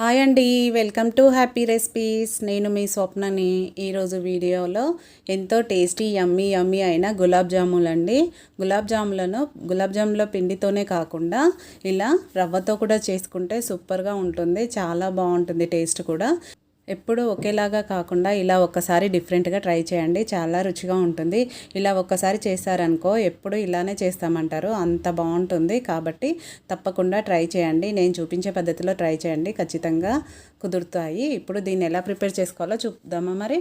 Hi అండి, welcome to happy recipes. నేను మీ స్వప్నని. ఈరోజు వీడియోలో ఎంతో టేస్టీ యమ్మీ యమ్మీ అయిన గులాబ్ జాములు అండి. గులాబ్ జాముల పిండితోనే కాకుండా ఇలా రవ్వతో కూడా చేసుకుంటే సూపర్గా ఉంటుంది. చాలా బాగుంటుంది టేస్ట్ కూడా. ఎప్పుడు ఒకేలాగా కాకుండా ఇలా ఒక్కసారి డిఫరెంట్గా ట్రై చేయండి. చాలా రుచిగా ఉంటుంది. ఇలా ఒక్కసారి చేశారనుకో ఎప్పుడు ఇలానే చేస్తామంటారు, అంత బాగుంటుంది. కాబట్టి తప్పకుండా ట్రై చేయండి. నేను చూపించే పద్ధతిలో ట్రై చేయండి, ఖచ్చితంగా కుదురుతాయి. ఇప్పుడు దీన్ని ఎలా ప్రిపేర్ చేసుకోవాలో చూద్దామా మరి.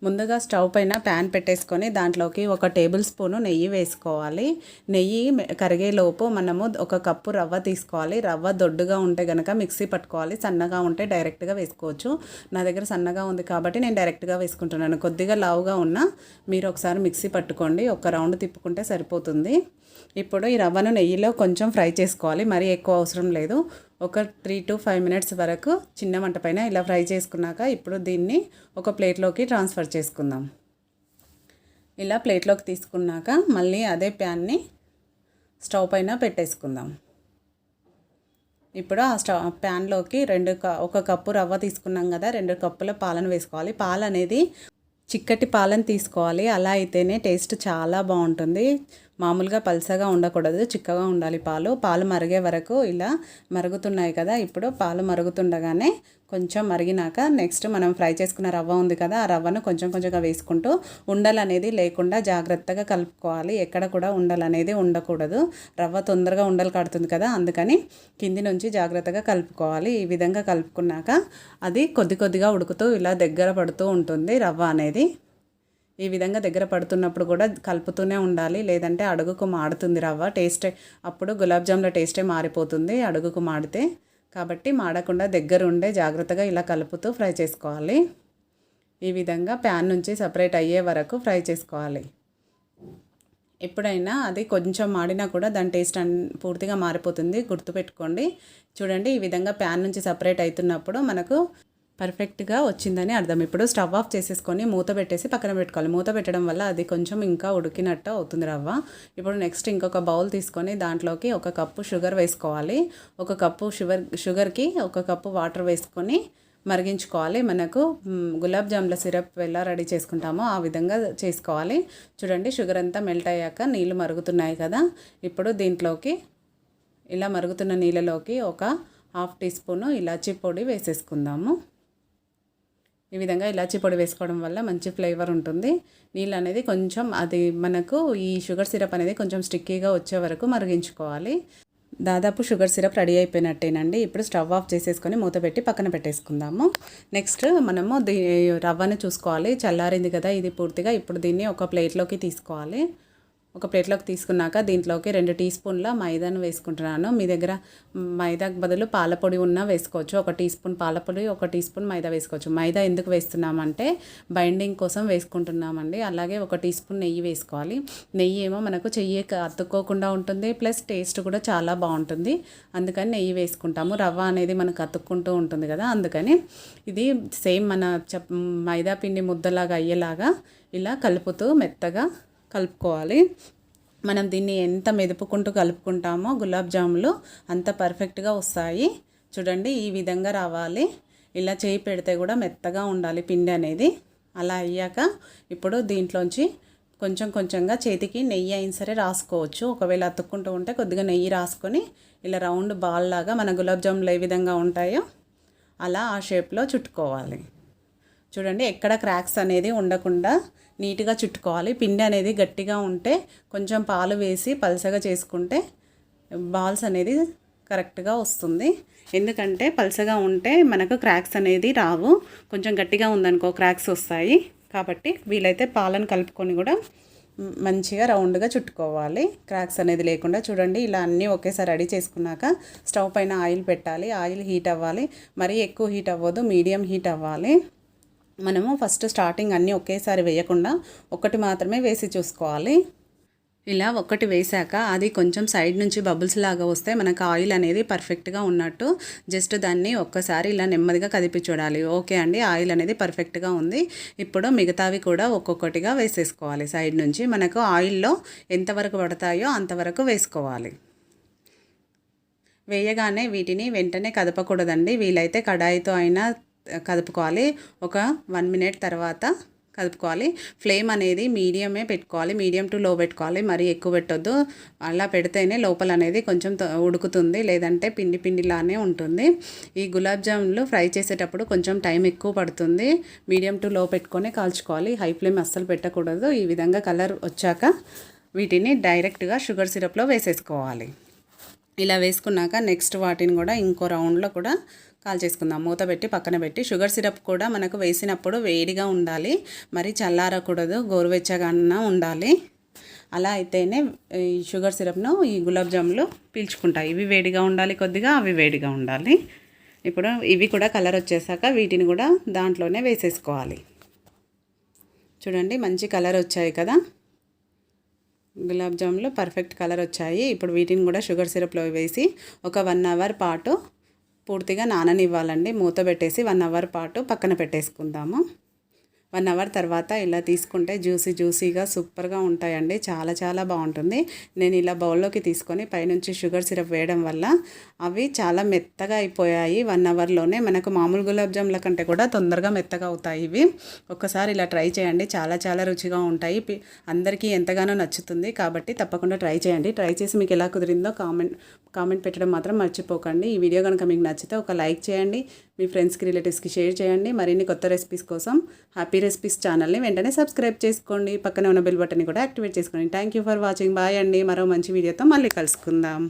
ముందుగా స్టవ్ పైన ప్యాన్ పెట్టేసుకొని దాంట్లోకి 1 టేబుల్ స్పూను నెయ్యి వేసుకోవాలి. నెయ్యి కరిగేలోపు మనము 1 కప్పు రవ్వ తీసుకోవాలి. రవ్వ దొడ్డుగా ఉంటే కనుక మిక్సీ పట్టుకోవాలి, సన్నగా ఉంటే డైరెక్ట్గా వేసుకోవచ్చు. నా దగ్గర సన్నగా ఉంది కాబట్టి నేను డైరెక్ట్గా వేసుకుంటున్నాను. కొద్దిగా లావుగా ఉన్నా మీరు ఒకసారి మిక్సీ పట్టుకోండి, 1 రౌండ్ తిప్పుకుంటే సరిపోతుంది. ఇప్పుడు ఈ రవ్వను నెయ్యిలో కొంచెం ఫ్రై చేసుకోవాలి, మరీ ఎక్కువ అవసరం లేదు. ఒక 3 to 5 మినిట్స్ వరకు చిన్న మంట పైన ఇలా ఫ్రై చేసుకున్నాక ఇప్పుడు దీన్ని ఒక ప్లేట్లోకి ట్రాన్స్ఫర్ చేసుకుందాం. ఇలా ప్లేట్లోకి తీసుకున్నాక మళ్ళీ అదే ప్యాన్ని స్టవ్ పైన పెట్టేసుకుందాం. ఇప్పుడు ఆ ప్యాన్లోకి 1 కప్పు రవ్వ తీసుకున్నాం కదా, 2 కప్పుల పాలను వేసుకోవాలి. పాలు అనేది చిక్కటి పాలను తీసుకోవాలి, అలా అయితేనే టేస్ట్ చాలా బాగుంటుంది. మామూలుగా పల్చగా ఉండకూడదు, చిక్కగా ఉండాలి. పాలు మరిగే వరకు ఇలా మరుగుతున్నాయి కదా. ఇప్పుడు పాలు మరుగుతుండగానే కొంచెం మరిగినాక నెక్స్ట్ మనం ఫ్రై చేసుకున్న రవ్వ ఉంది కదా, ఆ రవ్వను కొంచెం కొంచెంగా వేసుకుంటూ ఉండలు అనేది లేకుండా జాగ్రత్తగా కలుపుకోవాలి. ఎక్కడ కూడా ఉండలు అనేది ఉండకూడదు. రవ్వ తొందరగా ఉండలు కడుతుంది కదా, అందుకని కింది నుంచి జాగ్రత్తగా కలుపుకోవాలి. ఈ విధంగా కలుపుకున్నాక అది కొద్ది కొద్దిగా ఉడుకుతూ ఇలా దగ్గర పడుతూ ఉంటుంది రవ్వ అనేది. ఈ విధంగా దగ్గర పడుతున్నప్పుడు కూడా కలుపుతూనే ఉండాలి, లేదంటే అడుగుకు మాడుతుంది రవ్వ. టేస్టే అప్పుడు గులాబ్ జాముల టేస్టే మారిపోతుంది అడుగుకు మాడితే. కాబట్టి మాడకుండా దగ్గర ఉండే జాగ్రత్తగా ఇలా కలుపుతూ ఫ్రై చేసుకోవాలి. ఈ విధంగా ప్యాన్ నుంచి సపరేట్ అయ్యే వరకు ఫ్రై చేసుకోవాలి. ఎప్పుడైనా అది కొంచెం మాడినా కూడా దాని టేస్ట్ పూర్తిగా మారిపోతుంది, గుర్తుపెట్టుకోండి. చూడండి, ఈ విధంగా ప్యాన్ నుంచి సపరేట్ అవుతున్నప్పుడు మనకు పర్ఫెక్ట్గా వచ్చిందని అర్థం. ఇప్పుడు స్టవ్ ఆఫ్ చేసేసుకొని మూత పెట్టేసి పక్కన పెట్టుకోవాలి. మూత పెట్టడం వల్ల అది కొంచెం ఇంకా ఉడికినట్టు అవుతుంది రవ్వ. ఇప్పుడు నెక్స్ట్ ఇంకొక బౌల్ తీసుకొని దాంట్లోకి 1 కప్పు షుగర్ వేసుకోవాలి. 1 కప్పు షుగర్కి 1 కప్పు వాటర్ వేసుకొని మరిగించుకోవాలి. మనకు గులాబ్ జాముల సిరప్ ఎలా రెడీ చేసుకుంటామో ఆ విధంగా చేసుకోవాలి. చూడండి, షుగర్ అంతా మెల్ట్ అయ్యాక నీళ్ళు మరుగుతున్నాయి కదా. ఇప్పుడు దీంట్లోకి ఇలా మరుగుతున్న నీళ్ళలోకి 1/2 టీ స్పూను ఇలాచీ పొడి వేసేసుకుందాము. ఈ విధంగా ఇలాచీ పొడి వేసుకోవడం వల్ల మంచి ఫ్లేవర్ ఉంటుంది. నీళ్ళు అనేది కొంచెం అది మనకు ఈ షుగర్ సిరప్ అనేది కొంచెం స్టిక్కీగా వచ్చే వరకు మరిగించుకోవాలి. దాదాపు షుగర్ సిరప్ రెడీ అయిపోయినట్టేనండి. ఇప్పుడు స్టవ్ ఆఫ్ చేసేసుకొని మూత పెట్టి పక్కన పెట్టేసుకుందాము. నెక్స్ట్ మనము రవ్వను చూసుకోవాలి, చల్లారింది కదా ఇది పూర్తిగా. ఇప్పుడు దీన్ని ఒక ప్లేట్లోకి తీసుకోవాలి. ఒక ప్లేట్లోకి తీసుకున్నాక దీంట్లోకి 2 టీ స్పూన్ల మైదాను వేసుకుంటున్నాను. మీ దగ్గర మైదాకు బదులు పాలపొడి ఉన్నా వేసుకోవచ్చు. 1 టీ స్పూన్ పాలపొడి, 1 టీ స్పూన్ మైదా వేసుకోవచ్చు. మైదా ఎందుకు వేస్తున్నామంటే బైండింగ్ కోసం వేసుకుంటున్నామండి. అలాగే 1 టీ స్పూన్ నెయ్యి వేసుకోవాలి. నెయ్యి ఏమో మనకు చెయ్యి అతుక్కోకుండా ఉంటుంది, ప్లస్ టేస్ట్ కూడా చాలా బాగుంటుంది. అందుకని నెయ్యి వేసుకుంటాము. రవ్వ అనేది మనకు అతుక్కుంటూ ఉంటుంది కదా, అందుకని ఇది సేమ్ మన మైదా పిండి ముద్దలాగా అయ్యేలాగా ఇలా కలుపుతూ మెత్తగా కలుపుకోవాలి. మనం దీన్ని ఎంత మెదుపుకుంటూ కలుపుకుంటామో గులాబ్ జాములు అంత పర్ఫెక్ట్గా వస్తాయి. చూడండి, ఈ విధంగా రావాలి. ఇలా చేయి పెడితే కూడా మెత్తగా ఉండాలి పిండి అనేది. అలా అయ్యాక ఇప్పుడు దీంట్లోంచి కొంచెం కొంచెంగా చేతికి నెయ్యి అయినా సరే రాసుకోవచ్చు. ఒకవేళ అతుక్కుంటూ ఉంటే కొద్దిగా నెయ్యి రాసుకొని ఇలా రౌండ్ బాల్ లాగా మన గులాబ్ జాములు ఏ విధంగా ఉంటాయో అలా ఆ షేప్లో చుట్టుకోవాలి. చూడండి, ఎక్కడ క్రాక్స్ అనేది ఉండకుండా నీట్గా చుట్టుకోవాలి. పిండి అనేది గట్టిగా ఉంటే కొంచెం పాలు వేసి పల్చగా చేసుకుంటే బాల్స్ అనేది కరెక్ట్గా వస్తుంది. ఎందుకంటే పల్చగా ఉంటే మనకు క్రాక్స్ అనేది రావు, కొంచెం గట్టిగా ఉందనుకో క్రాక్స్ వస్తాయి. కాబట్టి వీలైతే పాలను కలుపుకొని కూడా మంచిగా రౌండ్గా చుట్టుకోవాలి, క్రాక్స్ అనేది లేకుండా. చూడండి, ఇలా అన్నీ ఒకేసారి రెడీ చేసుకున్నాక స్టవ్ పైన ఆయిల్ పెట్టాలి. ఆయిల్ హీట్ అవ్వాలి, మరీ ఎక్కువ హీట్ అవ్వదు, మీడియం హీట్ అవ్వాలి. మనము ఫస్ట్ స్టార్టింగ్ అన్నీ ఒకేసారి వేయకుండా 1 మాత్రమే వేసి చూసుకోవాలి. ఇలా 1 వేసాక అది కొంచెం సైడ్ నుంచి బబుల్స్ లాగా వస్తే మనకు ఆయిల్ అనేది పర్ఫెక్ట్గా ఉన్నట్టు. జస్ట్ దాన్ని ఒక్కసారి ఇలా నెమ్మదిగా కదిపి చూడాలి. ఓకే అండి, ఆయిల్ అనేది పర్ఫెక్ట్గా ఉంది. ఇప్పుడు మిగతావి కూడా ఒక్కొక్కటిగా వేసేసుకోవాలి. సైడ్ నుంచి మనకు ఆయిల్లో ఎంతవరకు పడతాయో అంతవరకు వేసుకోవాలి. వేయగానే వీటిని వెంటనే కదపకూడదండి. వీలైతే కడాయితో అయినా కదుపుకోవాలి. ఒక 1 మినిట్ తర్వాత కలుపుకోవాలి. ఫ్లేమ్ అనేది మీడియమే పెట్టుకోవాలి. మీడియం టు లో పెట్టుకోవాలి. మరీ ఎక్కువ పెట్టొద్దు. అలా పెడితేనే లోపల అనేది కొంచెం ఉడుకుతుంది, లేదంటే పిండి పిండిలానే ఉంటుంది. ఈ గులాబ్ జామున్లు ఫ్రై చేసేటప్పుడు కొంచెం టైం ఎక్కువ పడుతుంది. మీడియం టు లో పెట్టుకొని కాల్చుకోవాలి. హై ఫ్లేమ్ అస్సలు పెట్టకూడదు. ఈ విధంగా కలర్ వచ్చాక వీటిని డైరెక్ట్గా షుగర్ సిరప్లో వేసేసుకోవాలి. ఇలా వేసుకున్నాక నెక్స్ట్ వాటిని కూడా ఇంకో రౌండ్లో కూడా కాల్చేసుకుందాం. మూత పెట్టి పక్కన పెట్టి. షుగర్ సిరప్ కూడా మనకు వేసినప్పుడు వేడిగా ఉండాలి, మరి చల్లారకూడదు, గోరువెచ్చగా ఉండాలి. అలా అయితేనే ఈ షుగర్ సిరప్ను ఈ గులాబ్ జాములు పీల్చుకుంటాయి. ఇవి వేడిగా ఉండాలి కొద్దిగా, అవి వేడిగా ఉండాలి. ఇప్పుడు ఇవి కూడా కలర్ వచ్చేసాక వీటిని కూడా దాంట్లోనే వేసేసుకోవాలి. చూడండి మంచి కలర్ వచ్చాయి కదా, గులాబ్ జాములు పర్ఫెక్ట్ కలర్ వచ్చాయి. ఇప్పుడు వీటిని కూడా షుగర్ సిరప్లో వేసి ఒక 1 అవర్ పాటు పూర్తిగా నాననివ్వాలండి. మూత పెట్టేసి 1 అవర్ పాటు పక్కన పెట్టేసుకుందాము. 1 అవర్ తర్వాత ఇలా తీసుకుంటే జ్యూసీగా సూపర్గా ఉంటాయండి. చాలా చాలా బాగుంటుంది. నేను ఇలా బౌల్లోకి తీసుకొని పైనుంచి షుగర్ సిరప్ వేయడం వల్ల అవి చాలా మెత్తగా అయిపోయాయి. 1 అవర్లోనే మనకు మామూలు గులాబ్ జాముల కంటే కూడా తొందరగా మెత్తగా అవుతాయి ఇవి. ఒక్కసారి ఇలా ట్రై చేయండి. చాలా చాలా రుచిగా ఉంటాయి. అందరికీ ఎంతగానో నచ్చుతుంది. కాబట్టి తప్పకుండా ట్రై చేయండి. ట్రై చేసి మీకు ఎలా కుదిరిందో కామెంట్ పెట్టడం మాత్రం మర్చిపోకండి. ఈ వీడియో కనుక మీకు నచ్చితే ఒక లైక్ చేయండి. మీ ఫ్రెండ్స్కి, రిలేటివ్స్కి షేర్ చేయండి. మరిన్ని కొత్త రెసిపీస్ కోసం హ్యాపీ రెసిపీస్ ఛానల్ని వెంటనే సబ్స్క్రైబ్ చేసుకోండి. పక్కనే ఉన్న బెల్ బటన్ని కూడా యాక్టివేట్ చేసుకోండి. Thank you for watching. Bye అండి. మరో మంచి వీడియోతో మళ్ళీ కలుసుకుందాం.